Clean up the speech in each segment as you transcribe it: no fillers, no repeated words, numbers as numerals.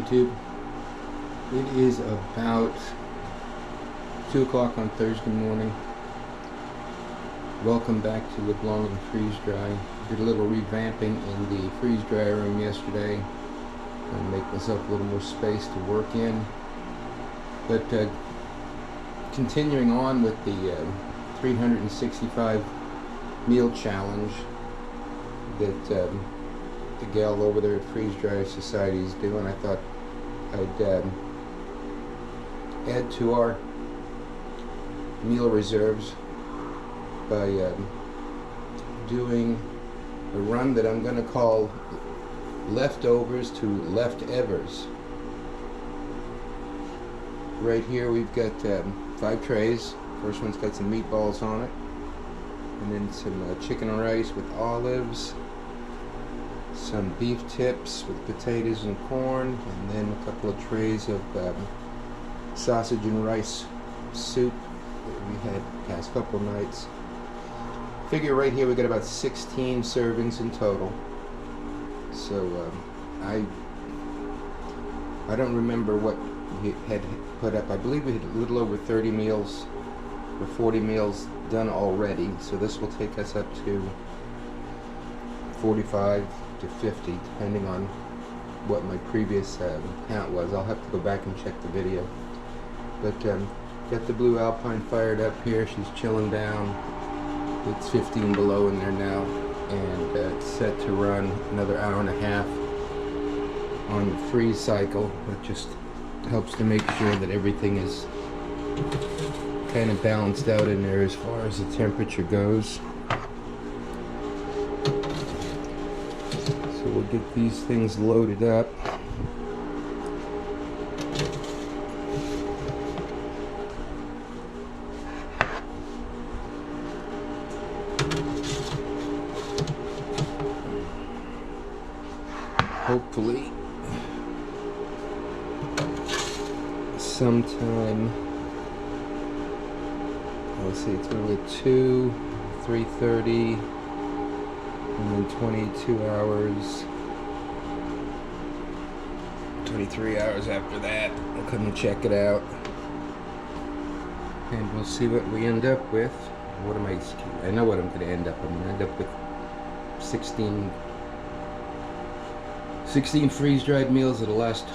YouTube. It is about 2 o'clock on Thursday morning. Welcome back to Live Long and Freeze Dry. Did a little revamping in the freeze dry room yesterday and make myself a little more space to work in. But continuing on with the 365 meal challenge that the gal over there at Freeze Dry Society is doing, I thought I'd add to our meal reserves by doing a run that I'm going to call Leftovers to Leftevers. Right here we've got 5 trays. First one's got some meatballs on it, and then some chicken and rice with olives, some beef tips with potatoes and corn, and then a couple of trays of sausage and rice soup that we had the past couple nights. Figure right here we got about 16 servings in total. So I don't remember what we had put up. I believe we had a little over 30 meals or 40 meals done already, so this will take us up to 45 to 50 depending on what my previous count was. I'll have to go back and check the video. But got the Blue Alpine fired up here. She's chilling down. It's 15 below in there now, and it's set to run another hour and a half on the freeze cycle. It just helps to make sure that everything is kind of balanced out in there as far as the temperature goes. So we'll get these things loaded up. Hopefully sometime, let's see, it's going to be 2, 3:30, and then 22 hours, 23 hours after that. I'll come and check it out, and we'll see what we end up with. What am I know what I'm going to end up. I'm going to end up with 16 freeze-dried meals that'll last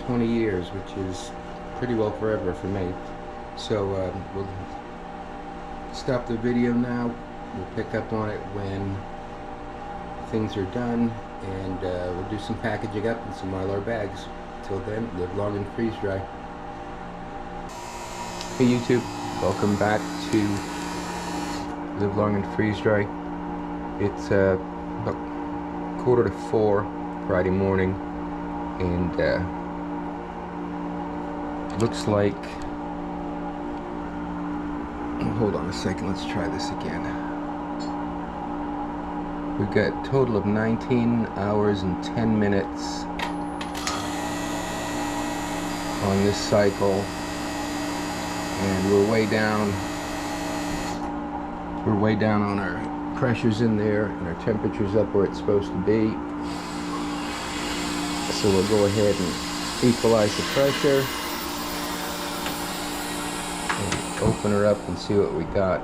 20 years, which is pretty well forever for me. So we'll stop the video now. We'll pick up on it when things are done, and we'll do some packaging up and some Mylar bags. Till then, live long and freeze dry. Hey YouTube, welcome back to Live Long and Freeze Dry. It's about 3:45 Friday morning, and looks like, hold on a second, let's try this again. We've got a total of 19 hours and 10 minutes on this cycle, and we're way down on our pressures in there, and our temperature's up where it's supposed to be. So we'll go ahead and equalize the pressure and open her up and see what we got.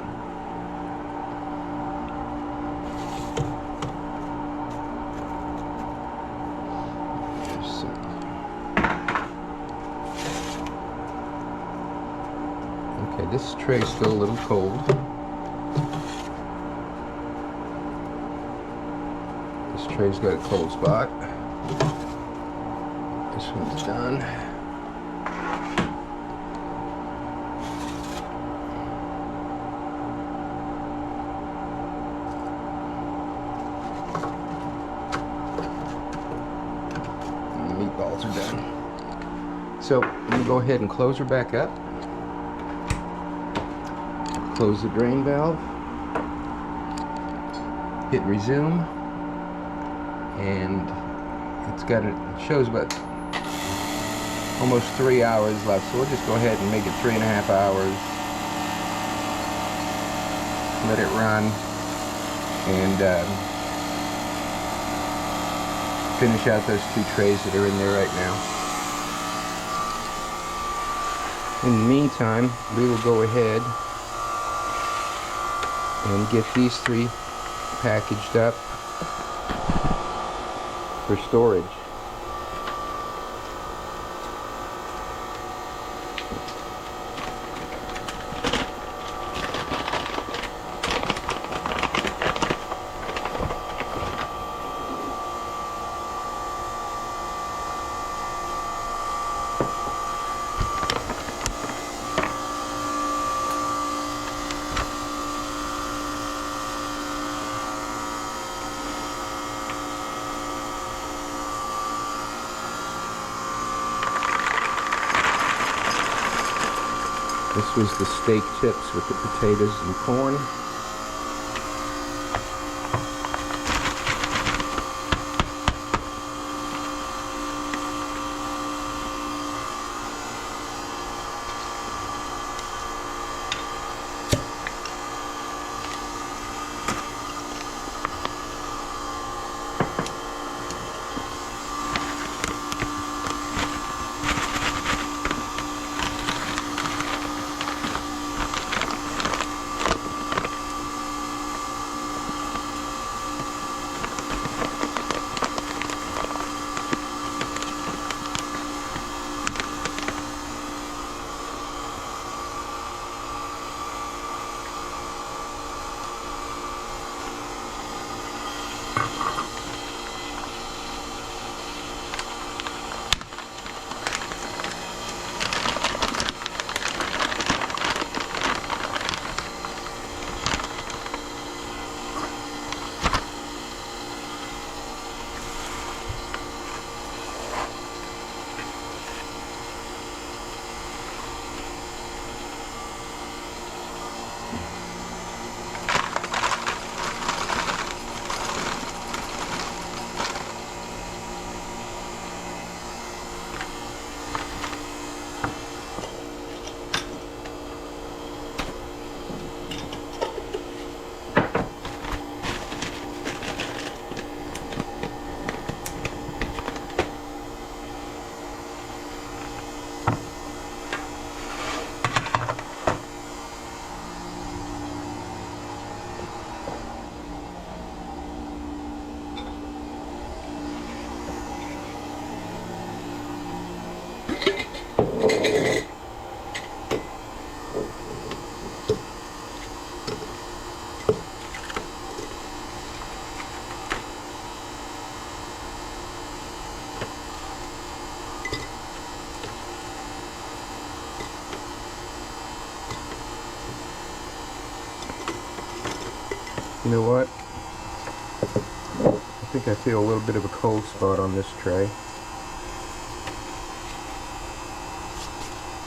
Okay, this tray's still a little cold. This tray's got a cold spot. This one's done. And the meatballs are done. So I'm going to go ahead and close her back up. Close the drain valve. Hit resume. And it shows about almost 3 hours left, so we'll just go ahead and make it 3.5 hours. Let it run, and finish out those 2 trays that are in there right now. In the meantime, we will go ahead and get these 3 packaged up for storage. This was the steak chips with the potatoes and corn. You know what? I think I feel a little bit of a cold spot on this tray.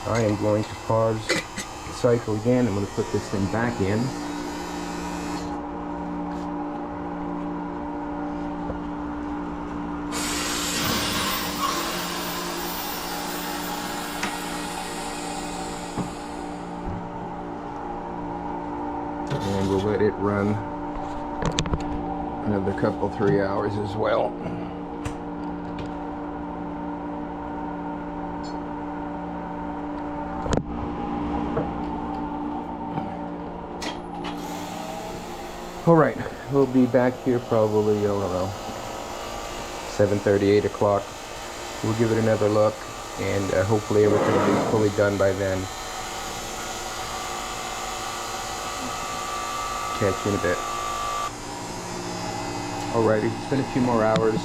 I am going to pause the cycle again. I'm going to put this thing back in. And we'll let it run another couple, 3 hours as well. Alright, we'll be back here probably, I don't know, 7:30, 8 o'clock. We'll give it another look, and hopefully everything will be fully done by then. Catch you in a bit. Alrighty, it's been a few more hours.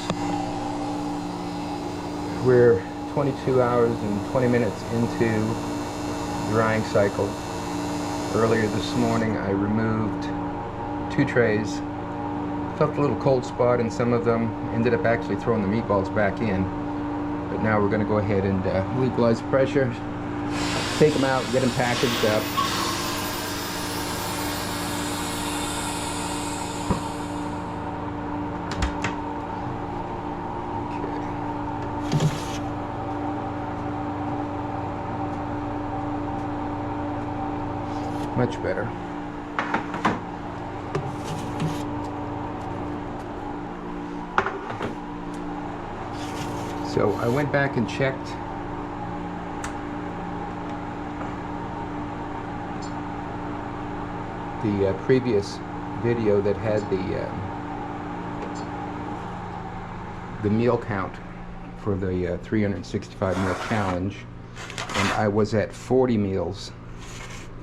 We're 22 hours and 20 minutes into the drying cycle. Earlier this morning I removed 2 trays. Felt a little cold spot in some of them. Ended up actually throwing the meatballs back in. But now we're going to go ahead and equalize pressure. Take them out, get them packaged up. Much better. So I went back and checked the previous video that had the meal count for the 365 meal challenge, and I was at 40 meals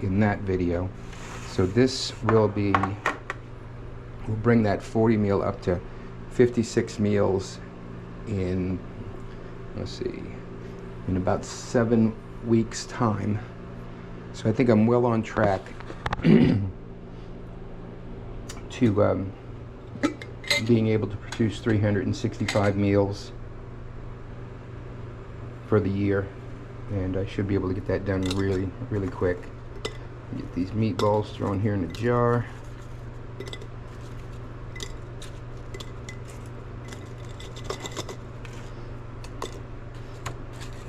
in that video. So this will bring that 40 meal up to 56 meals in, let's see, in about 7 weeks time. So I think I'm well on track to being able to produce 365 meals for the year, and I should be able to get that done really, really quick. Get these meatballs thrown here in a jar.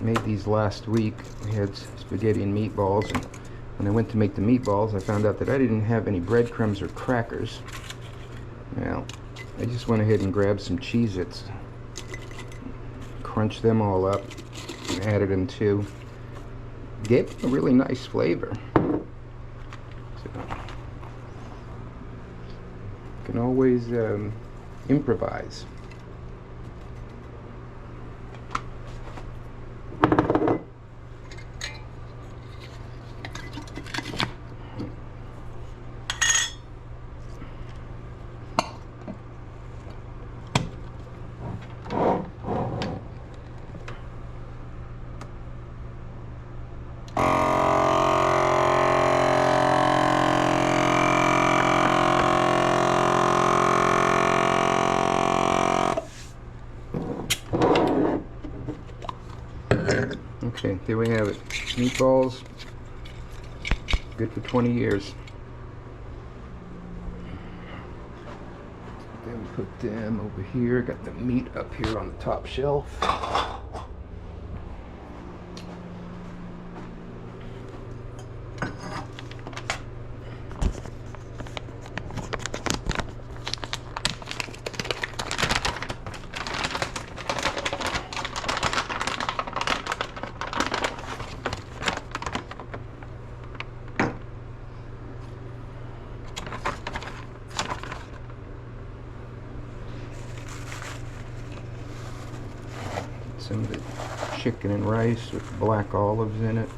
Made these last week. We had spaghetti and meatballs, and when I went to make the meatballs, I found out that I didn't have any breadcrumbs or crackers. Well, I just went ahead and grabbed some Cheez-Its, crunched them all up, and added them too. Gave them a really nice flavor. So, you can always improvise. Okay, there we have it. Meatballs, good for 20 years. Then we put them over here. Got the meat up here on the top shelf. Some of the chicken and rice with black olives in it.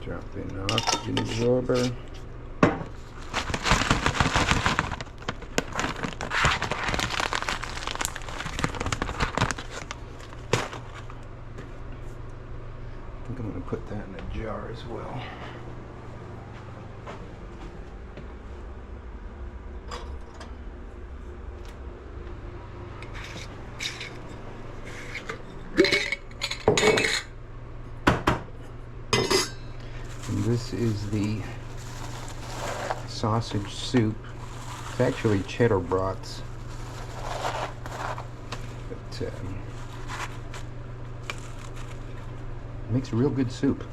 Drop in the oxygen absorber. I think I'm going to put that in a jar as well. This is the sausage soup. It's actually cheddar brats, but it makes a real good soup.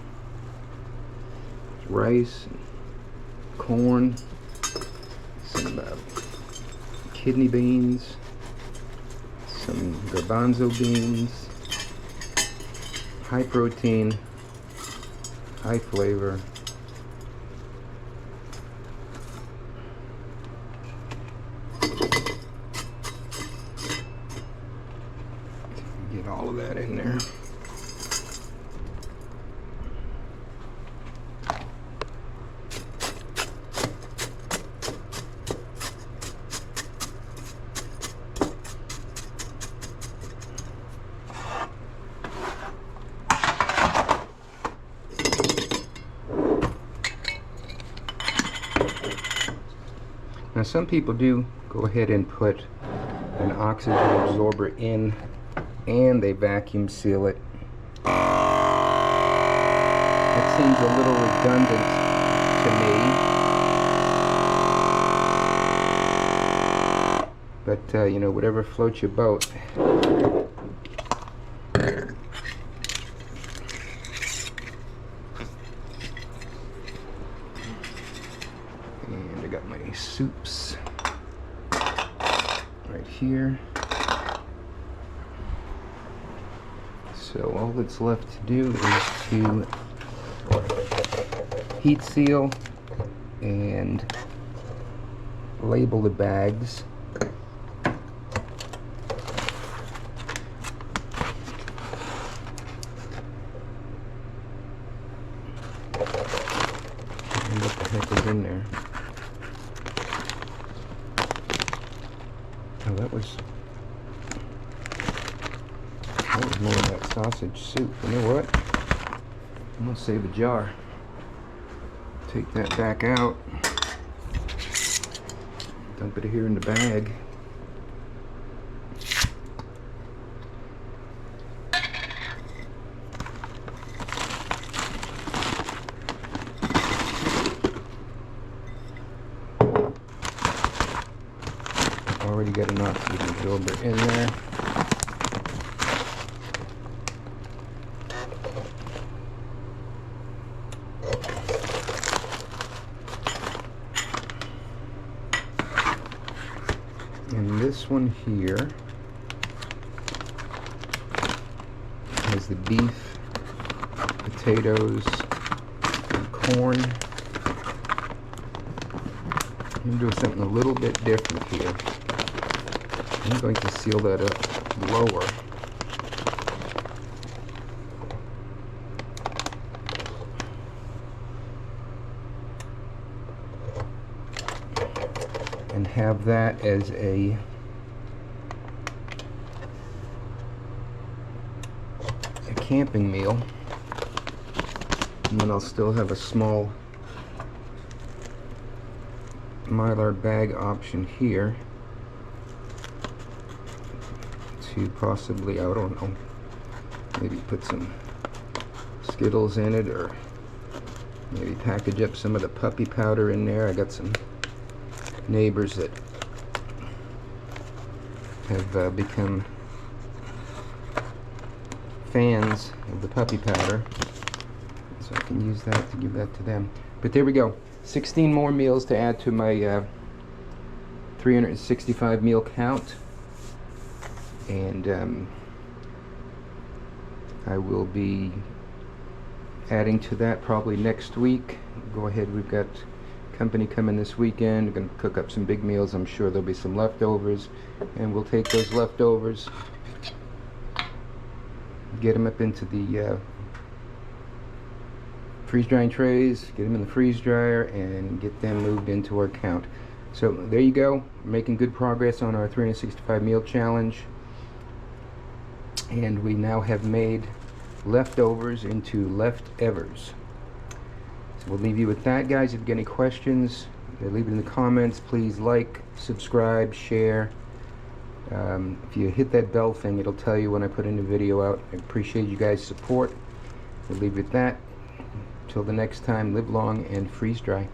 It's rice, corn, some kidney beans, some garbanzo beans, high protein, high flavor, Now some people do go ahead and put an oxygen absorber in and they vacuum seal it. That seems a little redundant to me. But you know, whatever floats your boat. And I got my soups right here. So all that's left to do is to heat seal and label the bags. And what the heck is in there? Oh, that was more of that sausage soup. You know what? I'm gonna save a jar. Take that back out. Dump it here in the bag. Already got an oxygen absorber in there. And this one here has the beef, potatoes, and corn. I'm doing something a little bit different here. I'm going to seal that up lower. And have that as a camping meal. And then I'll still have a small Mylar bag option here to possibly, I don't know, maybe put some Skittles in it, or maybe package up some of the puppy powder in there. I got some neighbors that have become fans of the puppy powder, so I can use that to give that to them. But there we go, 16 more meals to add to my 365 meal count, and I will be adding to that probably next week. Go ahead, we've got company coming this weekend. We're going to cook up some big meals. I'm sure there'll be some leftovers, and we'll take those leftovers, get them up into the freeze drying trays, get them in the freeze dryer, and get them moved into our count. So there you go, we're making good progress on our 365 meal challenge, and we now have made leftovers into Leftevers. So we'll leave you with that, guys. If you get any questions, leave it in the comments. Please like, subscribe, share. If you hit that bell thing, it'll tell you when I put a new video out. I appreciate you guys' support. We'll leave it at that. Till the next time, live long and freeze dry.